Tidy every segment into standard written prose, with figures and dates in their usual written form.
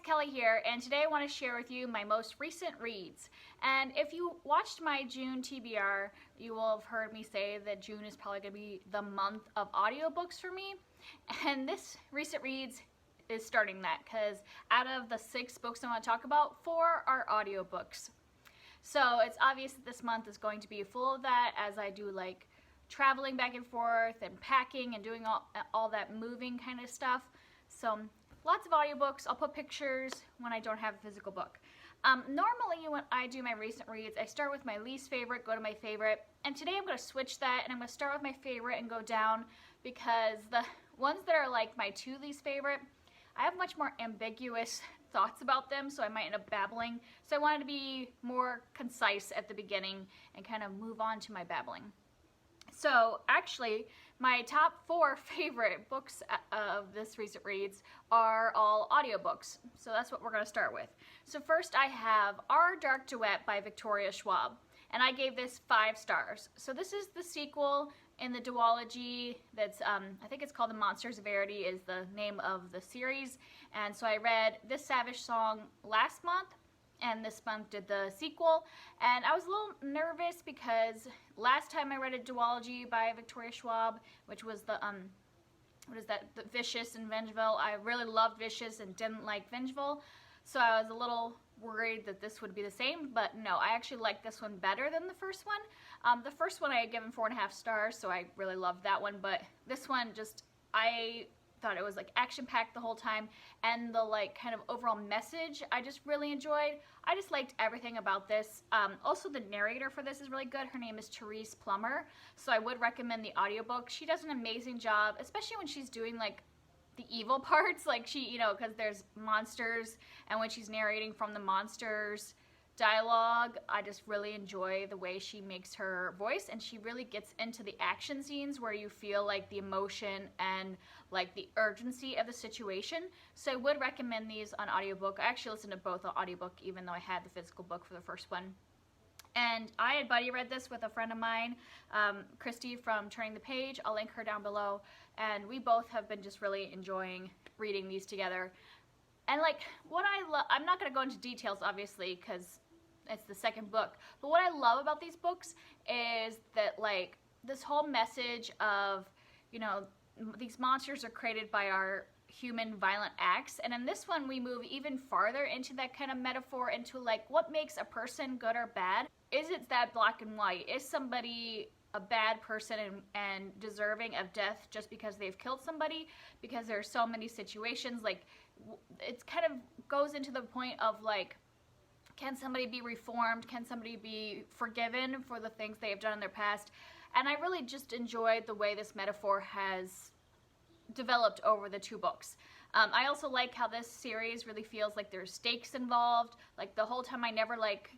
Kelly here, and today I want to share with you my most recent reads. And if you watched my June TBR, you will have heard me say that June is probably going to be the month of audiobooks for me. And this recent reads is starting that, because out of the 6 books I want to talk about, 4 are audiobooks. So it's obvious that this month is going to be full of that, as I do like traveling back and forth and packing and doing all that moving kind of stuff. So lots of audiobooks. I'll put pictures when I don't have a physical book. Normally when I do my recent reads, I start with my least favorite, go to my favorite, and today I'm going to switch that and I'm going to start with my favorite and go down, because the ones that are like my 2 least favorite, I have much more ambiguous thoughts about them, so I might end up babbling. So I wanted to be more concise at the beginning and kind of move on to my babbling. So actually, my top 4 favorite books of this recent reads are all audiobooks. So that's what we're going to start with. So first I have Our Dark Duet by Victoria Schwab. And I gave this 5 stars. So this is the sequel in the duology that's, I think it's called The Monsters of Verity is the name of the series. And so I read This Savage Song last month, and this month did the sequel. And I was a little nervous because last time I read a duology by Victoria Schwab, which was the, what is that, the Vicious and Vengeful. I really loved Vicious and didn't like Vengeful. So I was a little worried that this would be the same, but no, I actually like this one better than the first one. The first one I had given 4.5 stars, so I really loved that one, but this one just, I thought it was like action-packed the whole time, and the like kind of overall message I just really enjoyed. I just liked everything about this. Also the narrator for this is really good. Her name is Therese Plummer, so I would recommend the audiobook. She does an amazing job, especially when she's doing like the evil parts, like she, you know, because there's monsters, and when she's narrating from the monsters dialogue, I just really enjoy the way she makes her voice, and she really gets into the action scenes where you feel like the emotion and like the urgency of the situation. So I would recommend these on audiobook. I actually listened to both on audiobook, even though I had the physical book for the first one. And I had buddy read this with a friend of mine, Kristi from Turning the Page. I'll link her down below. And we both have been just really enjoying reading these together. And like, what I love, I'm not going to go into details obviously because it's the second book, but what I love about these books is that like this whole message of, you know, these monsters are created by our human violent acts, and in this one we move even farther into that kind of metaphor, into like what makes a person good or bad. Is it that black and white? Is somebody a bad person and deserving of death just because they've killed somebody? Because there are so many situations, like it kind of goes into the point of like, can somebody be reformed? Can somebody be forgiven for the things they have done in their past? And I really just enjoyed the way this metaphor has developed over the 2 books. I also like how this series really feels like there's stakes involved. Like the whole time I never like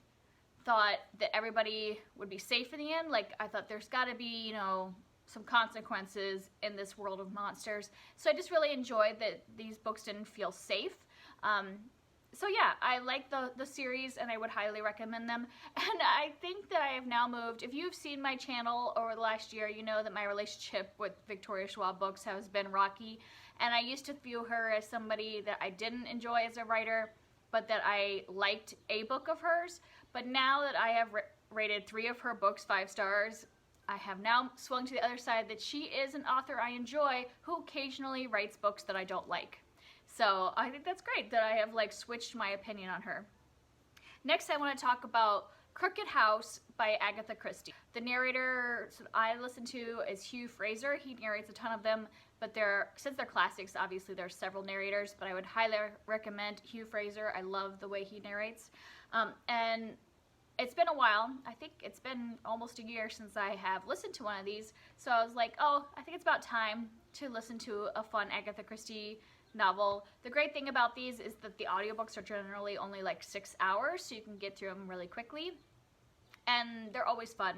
thought that everybody would be safe in the end. Like I thought there's got to be, you know, some consequences in this world of monsters. So I just really enjoyed that these books didn't feel safe. So yeah, I like the series, and I would highly recommend them. And I think that I have now moved, if you've seen my channel over the last year, you know that my relationship with Victoria Schwab books has been rocky. And I used to view her as somebody that I didn't enjoy as a writer, but that I liked a book of hers. But now that I have rated 3 of her books 5 stars, I have now swung to the other side that she is an author I enjoy who occasionally writes books that I don't like. So I think that's great that I have like switched my opinion on her. Next I want to talk about Crooked House by Agatha Christie. The narrator I listen to is Hugh Fraser. He narrates a ton of them, but since they're classics, obviously there's several narrators, but I would highly recommend Hugh Fraser. I love the way he narrates. And it's been a while. I think it's been almost a year since I have listened to one of these, so I was like, oh, I think it's about time to listen to a fun Agatha Christie novel. The great thing about these is that the audiobooks are generally only like 6 hours, so you can get through them really quickly, and they're always fun.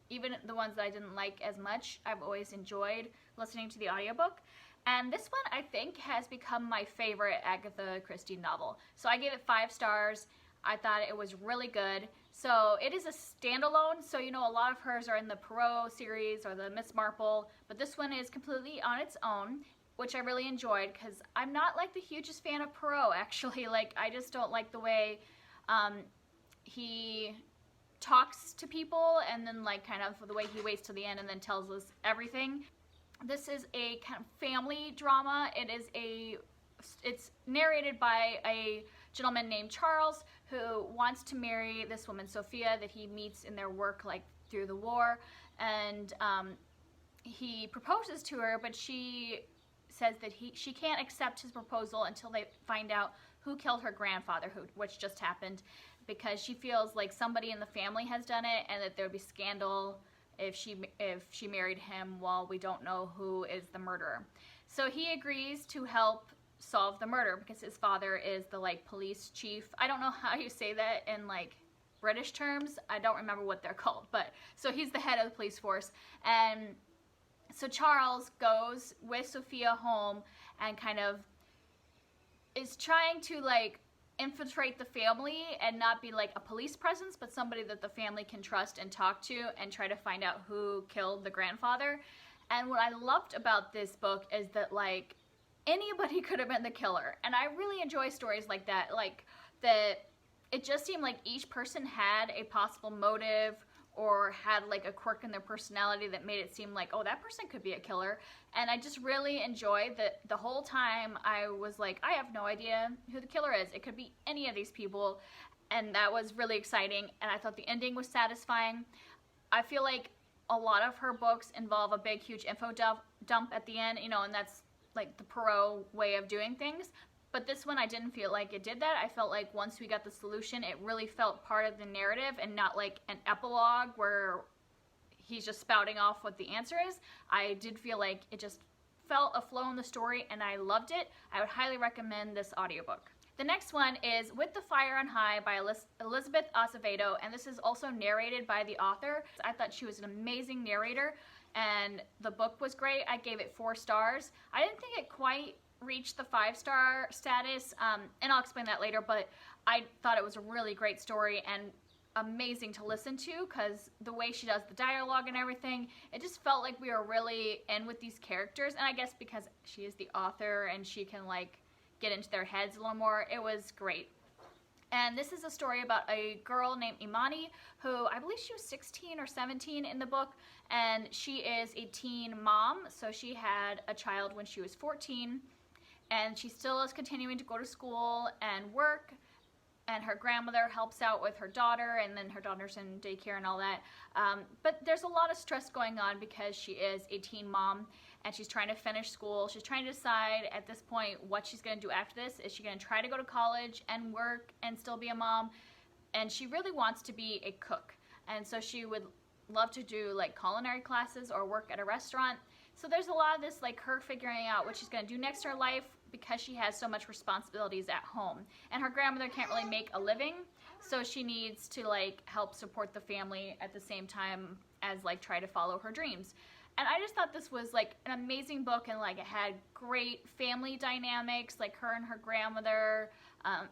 Even the ones that I didn't like as much, I've always enjoyed listening to the audiobook. And this one I think has become my favorite Agatha Christie novel. So I gave it 5 stars. I thought it was really good. So it is a standalone, so you know a lot of hers are in the Poirot series or the Miss Marple, but this one is completely on its own. which I really enjoyed because I'm not like the hugest fan of Poirot, actually. Like, I just don't like the way he talks to people, and then like kind of the way he waits till the end and then tells us everything. This is a kind of family drama. It's narrated by a gentleman named Charles who wants to marry this woman Sophia that he meets in their work like through the war, and he proposes to her, but she says that she can't accept his proposal until they find out who killed her grandfather, which just happened, because she feels like somebody in the family has done it, and that there would be scandal if she married him while we don't know who is the murderer. So he agrees to help solve the murder because his father is the like police chief. I don't know how you say that in like British terms. I don't remember what they're called, but so he's the head of the police force. And so Charles goes with Sophia home and kind of is trying to like infiltrate the family and not be like a police presence, but somebody that the family can trust and talk to and try to find out who killed the grandfather. And what I loved about this book is that like anybody could have been the killer, and I really enjoy stories like that, like that it just seemed like each person had a possible motive or had like a quirk in their personality that made it seem like, oh, that person could be a killer. And I just really enjoyed that the whole time I was like, I have no idea who the killer is. It could be any of these people. And that was really exciting. And I thought the ending was satisfying. I feel like a lot of her books involve a big, huge info dump at the end, you know, and that's like the Poirot way of doing things. But this one, I didn't feel like it did that. I felt like once we got the solution, it really felt part of the narrative and not like an epilogue where he's just spouting off what the answer is. I did feel like it just felt a flow in the story, and I loved it. I would highly recommend this audiobook. The next one is With the Fire on High by Elizabeth Acevedo, and this is also narrated by the author. I thought she was an amazing narrator, and the book was great. I gave it 4 stars. I didn't think it quite reached the 5-star status, and I'll explain that later, but I thought it was a really great story and amazing to listen to because the way she does the dialogue and everything, it just felt like we were really in with these characters. And I guess because she is the author and she can like get into their heads a little more, it was great. And this is a story about a girl named Imani who, I believe she was 16 or 17 in the book, and she is a teen mom. So she had a child when she was 14, and she still is continuing to go to school and work, and her grandmother helps out with her daughter, and then her daughter's in daycare and all that. But there's a lot of stress going on because she is a teen mom, and she's trying to finish school. She's trying to decide at this point what she's going to do after this. Is she going to try to go to college and work and still be a mom? And she really wants to be a cook, and so she would love to do like culinary classes or work at a restaurant. So there's a lot of this like her figuring out what she's going to do next in her life because she has so much responsibilities at home, and her grandmother can't really make a living, so she needs to like help support the family at the same time as like try to follow her dreams. And I just thought this was like an amazing book, and like it had great family dynamics, like her and her grandmother,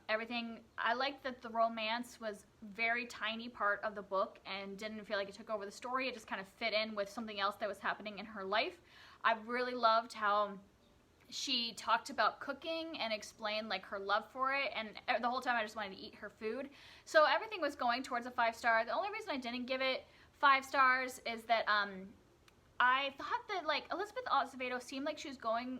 everything. I liked that the romance was very tiny part of the book and didn't feel like it took over the story. It just kind of fit in with something else that was happening in her life. I really loved how she talked about cooking and explained like her love for it, and the whole time I just wanted to eat her food. So everything was going towards a 5-star. The only reason I didn't give it 5 stars is that I thought that like Elizabeth Acevedo seemed like she was going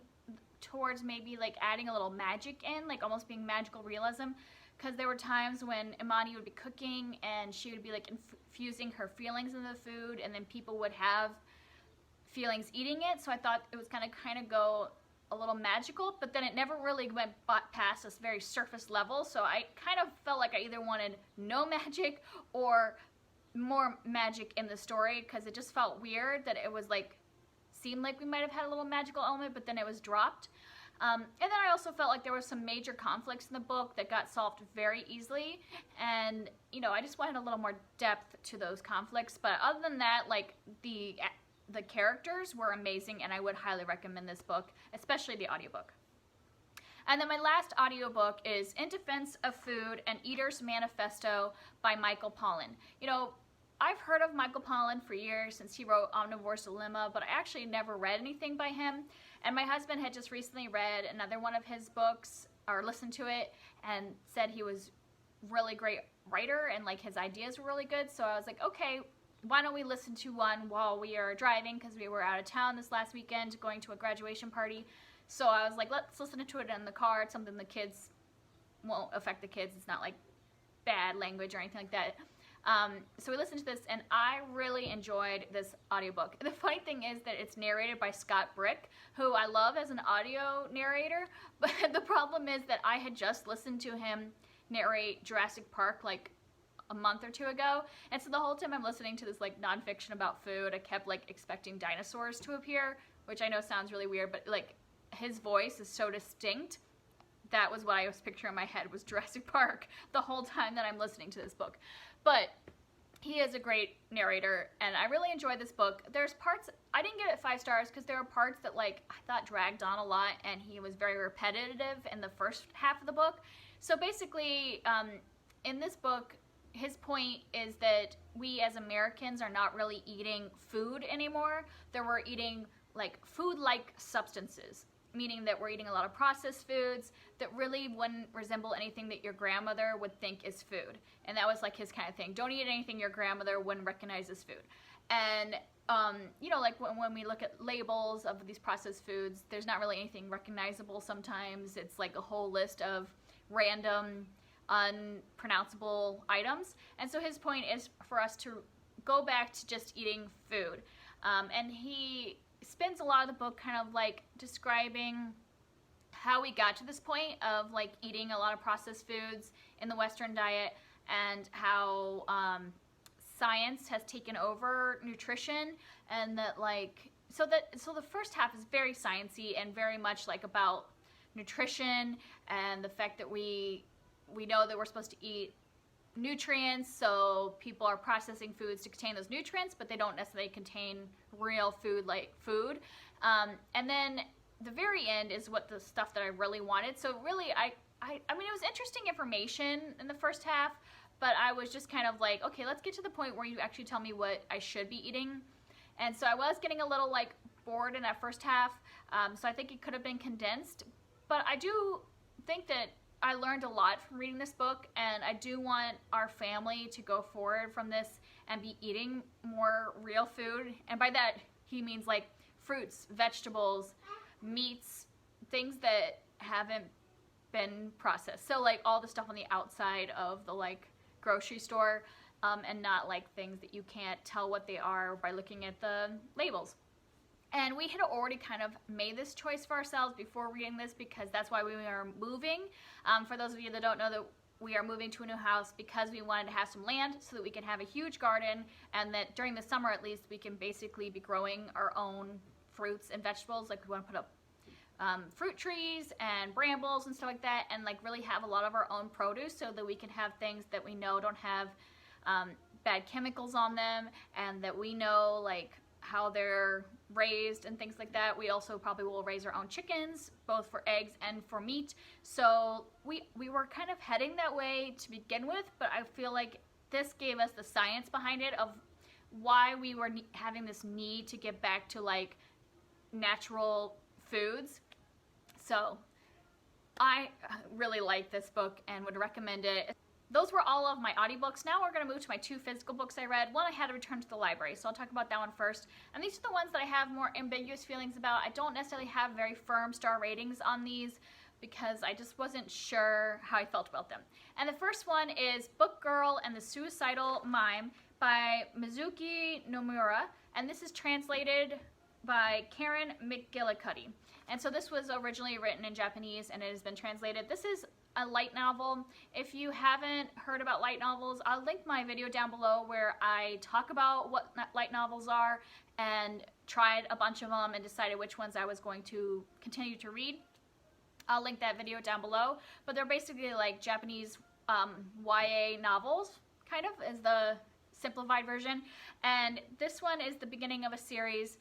towards maybe like adding a little magic in, like almost being magical realism, because there were times when Imani would be cooking and she would be like infusing her feelings in the food, and then people would have feelings eating it. So I thought it was kind of go a little magical, but then it never really went past this very surface level. So I kind of felt like I either wanted no magic or more magic in the story, because it just felt weird that it was like seemed like we might have had a little magical element, but then it was dropped. And then I also felt like there were some major conflicts in the book that got solved very easily, and you know, I just wanted a little more depth to those conflicts. But other than that, like the characters were amazing, and I would highly recommend this book, especially the audiobook. And then my last audiobook is In Defense of Food, An Eater's Manifesto by Michael Pollan. You know, I've heard of Michael Pollan for years since he wrote Omnivore's Dilemma, but I actually never read anything by him. And my husband had just recently read another one of his books, or listened to it, and said he was really great writer and like his ideas were really good. So I was like, okay, why don't we listen to one while we are driving, because we were out of town this last weekend going to a graduation party. So I was like, let's listen to it in the car. It's something the kids won't affect the kids. It's not like bad language or anything like that. So we listened to this, and I really enjoyed this audiobook. The funny thing is that it's narrated by Scott Brick, who I love as an audio narrator, but the problem is that I had just listened to him narrate Jurassic Park like a month or two ago, and so the whole time I'm listening to this like nonfiction about food, I kept like expecting dinosaurs to appear, which I know sounds really weird, but like his voice is so distinct. That was what I was picturing in my head, was Jurassic Park the whole time that I'm listening to this book. But he is a great narrator, and I really enjoyed this book. There's parts, I didn't give it 5 stars because there are parts that like I thought dragged on a lot, and he was very repetitive in the first half of the book. So basically, in this book, his point is that we as Americans are not really eating food anymore, that we're eating like food-like substances, meaning that we're eating a lot of processed foods that really wouldn't resemble anything that your grandmother would think is food. And that was like his kind of thing. Don't eat anything your grandmother wouldn't recognize as food. And, you know, like when we look at labels of these processed foods, there's not really anything recognizable sometimes. It's like a whole list of random, unpronounceable items. And so his point is for us to go back to just eating food. And he spends a lot of the book kind of like describing how we got to this point of like eating a lot of processed foods in the Western diet, and how science has taken over nutrition, and that like so the first half is very sciencey and very much like about nutrition and the fact that we know that we're supposed to eat nutrients, so people are processing foods to contain those nutrients, but they don't necessarily contain real food like food. And then the very end is what the stuff that I really wanted. So really, I mean, it was interesting information in the first half, but I was just kind of like, okay, let's get to the point where you actually tell me what I should be eating. And so I was getting a little like bored in that first half, so I think it could have been condensed. But I do think that I learned a lot from reading this book, and I do want our family to go forward from this and be eating more real food. And by that, he means like fruits, vegetables, meats, things that haven't been processed. So like all the stuff on the outside of the like grocery store, and not like things that you can't tell what they are by looking at the labels. And we had already kind of made this choice for ourselves before reading this, because that's why we are moving. For those of you that don't know, that we are moving to a new house because we wanted to have some land so that we can have a huge garden, and that during the summer at least we can basically be growing our own fruits and vegetables. Like we want to put up fruit trees and brambles and stuff like that, and like really have a lot of our own produce so that we can have things that we know don't have bad chemicals on them, and that we know like how they're raised and things like that. We also probably will raise our own chickens, both for eggs and for meat. So we were kind of heading that way to begin with, but I feel like this gave us the science behind it of why we were having this need to get back to like natural foods. So I really like this book and would recommend it. Those were all of my audiobooks. Now we're going to move to my 2 physical books I read. One I had to return to the library, so I'll talk about that one first. And these are the ones that I have more ambiguous feelings about. I don't necessarily have very firm star ratings on these because I just wasn't sure how I felt about them. And the first one is Book Girl and the Suicidal Mime by Mizuki Nomura. And this is translated by Karen McGillicuddy. And so this was originally written in Japanese and it has been translated. This is a light novel. If you haven't heard about light novels, I'll link my video down below where I talk about what light novels are and tried a bunch of them and decided which ones I was going to continue to read. I'll link that video down below. But they're basically like Japanese YA novels, kind of, is the simplified version. And this one is the beginning of a series,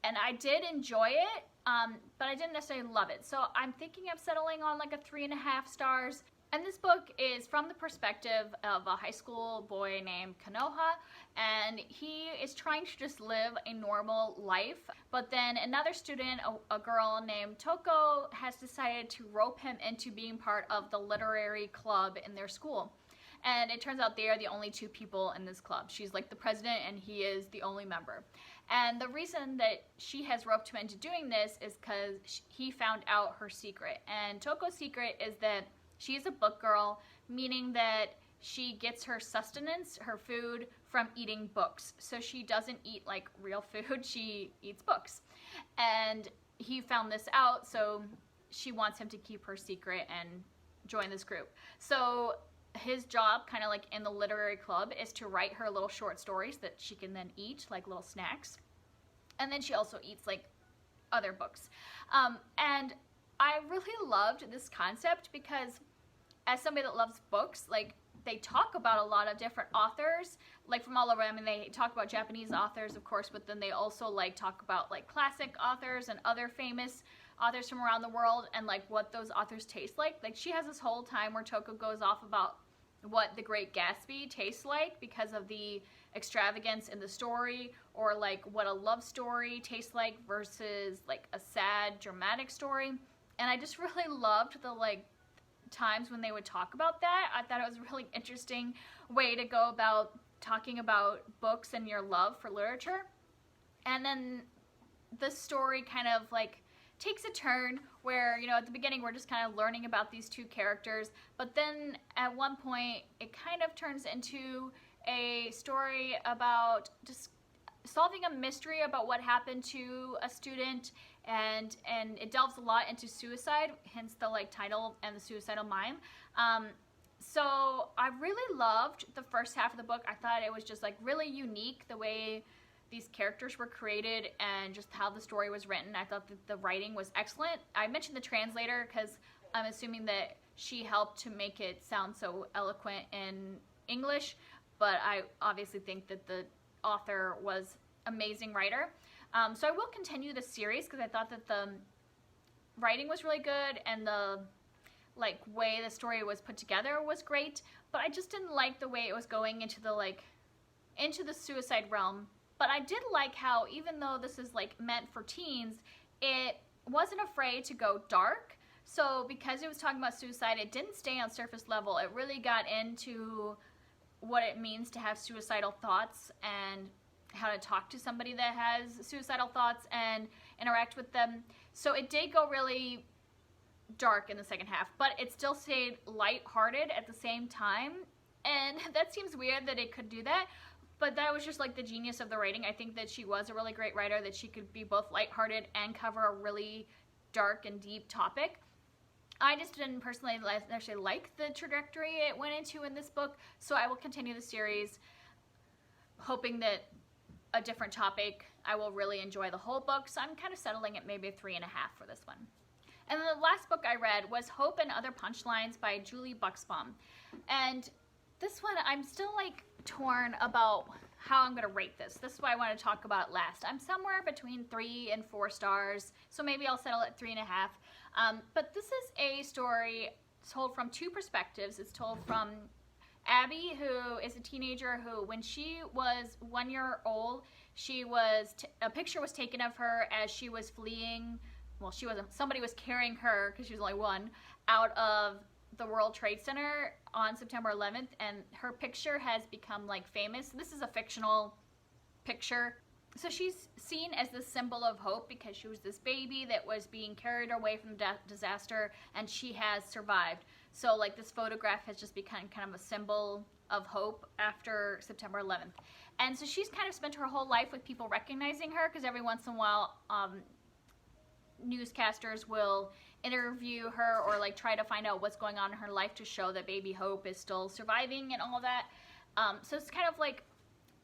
and I did enjoy it, but I didn't necessarily love it. So I'm thinking of settling on like a 3.5 stars. And this book is from the perspective of a high school boy named Konoha, and he is trying to just live a normal life. But then another student, a girl named Toko, has decided to rope him into being part of the literary club in their school. And it turns out they are the only two people in this club. She's like the president and he is the only member. And the reason that she has roped him into doing this is because he found out her secret. And Toko's secret is that she is a book girl, meaning that she gets her sustenance, her food, from eating books. So she doesn't eat like real food, she eats books. And he found this out, so she wants him to keep her secret and join this group. So his job, kind of like in the literary club, is to write her little short stories that she can then eat, like little snacks. And then she also eats like other books. And I really loved this concept because as somebody that loves books, like they talk about a lot of different authors, like from all over. I mean, they talk about Japanese authors, of course, but then they also like talk about like classic authors and other famous authors from around the world and like what those authors taste like. Like she has this whole time where Toko goes off about what The Great Gatsby tastes like because of the extravagance in the story, or like what a love story tastes like versus like a sad dramatic story. And I just really loved the like times when they would talk about that. I thought it was a really interesting way to go about talking about books and your love for literature. And then the story kind of like takes a turn where, you know, at the beginning we're just kind of learning about these two characters, but then at one point it kind of turns into a story about just solving a mystery about what happened to a student, and it delves a lot into suicide, hence the like title and the suicidal mime. So I really loved the first half of the book. I thought it was just like really unique the way these characters were created and just how the story was written. I thought that the writing was excellent. I mentioned the translator because I'm assuming that she helped to make it sound so eloquent in English, but I obviously think that the author was amazing writer. So I will continue the series because I thought that the writing was really good and the like way the story was put together was great, but I just didn't like the way it was going into the suicide realm. But I did like how, even though this is like meant for teens, it wasn't afraid to go dark. So because it was talking about suicide, it didn't stay on surface level. It really got into what it means to have suicidal thoughts and how to talk to somebody that has suicidal thoughts and interact with them. So it did go really dark in the second half, but it still stayed lighthearted at the same time. And that seems weird that it could do that, but that was just like the genius of the writing. I think that she was a really great writer, that she could be both lighthearted and cover a really dark and deep topic. I just didn't personally actually like the trajectory it went into in this book, so I will continue the series hoping that a different topic, I will really enjoy the whole book. So I'm kind of settling at maybe a 3.5 for this one. And then the last book I read was Hope and Other Punchlines by Julie Buxbaum. And this one, I'm still like torn about how I'm going to rate this. This is why I want to talk about it last. I'm somewhere between 3 and 4 stars, so maybe I'll settle at 3.5. But this is a story told from two perspectives. It's told from Abby, who is a teenager who, when she was 1 year old, a picture was taken of her as she was fleeing. Well, she wasn't. Somebody was carrying her, because she was only 1, out of the World Trade Center on September 11th, and her picture has become like famous. This is a fictional picture. So she's seen as the symbol of hope because she was this baby that was being carried away from disaster, and she has survived. So like this photograph has just become kind of a symbol of hope after September 11th. And so she's kind of spent her whole life with people recognizing her, because every once in a while newscasters will interview her or like try to find out what's going on in her life to show that baby Hope is still surviving and all that. So it's kind of like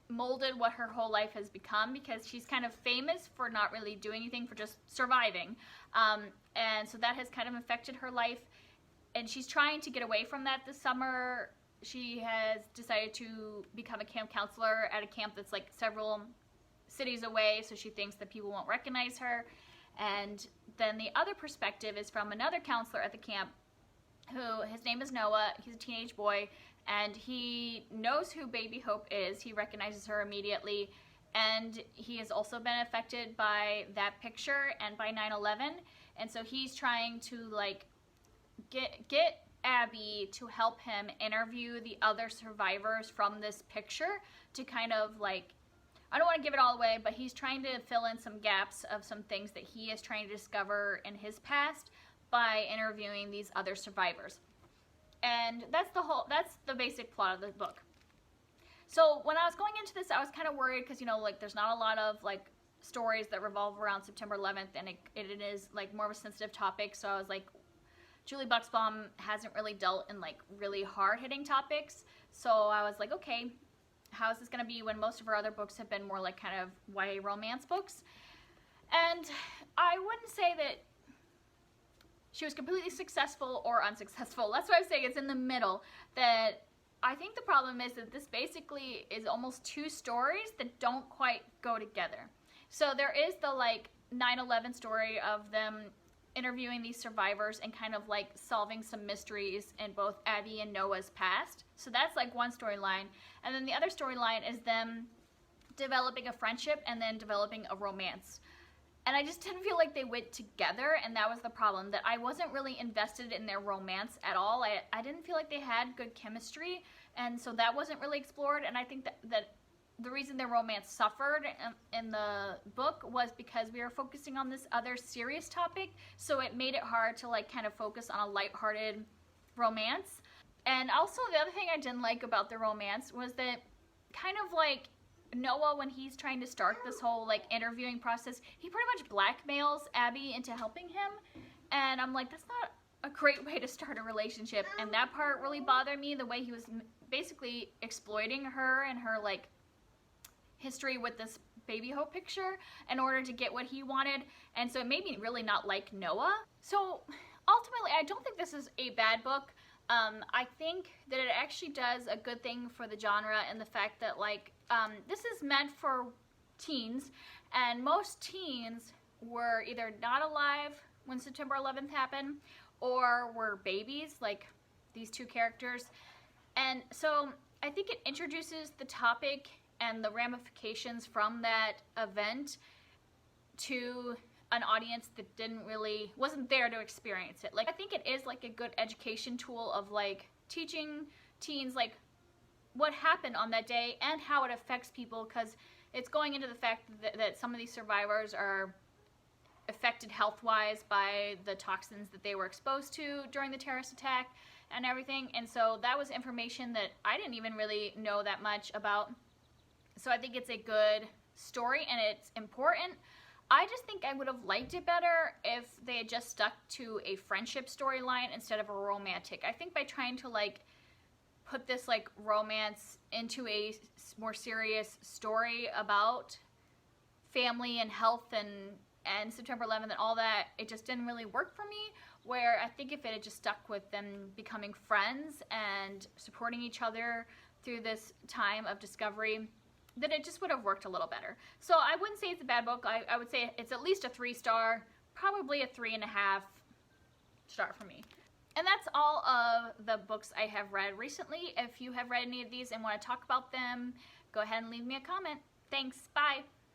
molded what her whole life has become, because she's kind of famous for not really doing anything, for just surviving. And so that has kind of affected her life, and she's trying to get away from that this summer. She has decided to become a camp counselor at a camp that's like several cities away, so she thinks that people won't recognize her. And then the other perspective is from another counselor at the camp who, his name is Noah. He's a teenage boy, and he knows who Baby Hope is. He recognizes her immediately, and he has also been affected by that picture and by 9/11, and so he's trying to like get Abby to help him interview the other survivors from this picture to kind of like, I don't want to give it all away, but he's trying to fill in some gaps of some things that he is trying to discover in his past by interviewing these other survivors. And that's the basic plot of the book. So when I was going into this, I was kind of worried because, you know, like there's not a lot of like stories that revolve around September 11th, and it is like more of a sensitive topic. So I was like, Julie Buxbaum hasn't really dealt in like really hard-hitting topics. So I was like, okay, how is this going to be when most of her other books have been more like kind of YA romance books? And I wouldn't say that she was completely successful or unsuccessful. That's why I'm saying it's in the middle. That I think the problem is that this basically is almost two stories that don't quite go together. So there is the like 9/11 story of them interviewing these survivors and kind of like solving some mysteries in both Abby and Noah's past. So that's like one storyline. And then the other storyline is them developing a friendship and then developing a romance. And I just didn't feel like they went together, and that was the problem, that I wasn't really invested in their romance at all. I didn't feel like they had good chemistry, and so that wasn't really explored. And I think that the reason their romance suffered in the book was because we were focusing on this other serious topic, so it made it hard to like kind of focus on a lighthearted romance. And also the other thing I didn't like about the romance was that kind of like Noah, when he's trying to start this whole like interviewing process, he pretty much blackmails Abby into helping him, and I'm like, that's not a great way to start a relationship. And that part really bothered me, the way he was basically exploiting her and her like history with this Baby Hope picture in order to get what he wanted. And so it made me really not like Noah. So ultimately, I don't think this is a bad book. I think that it actually does a good thing for the genre, and the fact that like this is meant for teens, and most teens were either not alive when September 11th happened or were babies, like these two characters. And so I think it introduces the topic and the ramifications from that event to an audience that wasn't there to experience it. Like, I think it is like a good education tool of like teaching teens like what happened on that day and how it affects people, because it's going into the fact that some of these survivors are affected health-wise by the toxins that they were exposed to during the terrorist attack and everything. And so that was information that I didn't even really know that much about. So I think it's a good story and it's important. I just think I would have liked it better if they had just stuck to a friendship storyline instead of a romantic. I think by trying to like put this like romance into a more serious story about family and health and September 11th and all that, it just didn't really work for me. Where I think if it had just stuck with them becoming friends and supporting each other through this time of discovery, that it just would have worked a little better. So I wouldn't say it's a bad book. I would say it's at least a 3-star, probably a 3.5 star for me. And that's all of the books I have read recently. If you have read any of these and want to talk about them, go ahead and leave me a comment. Thanks. Bye.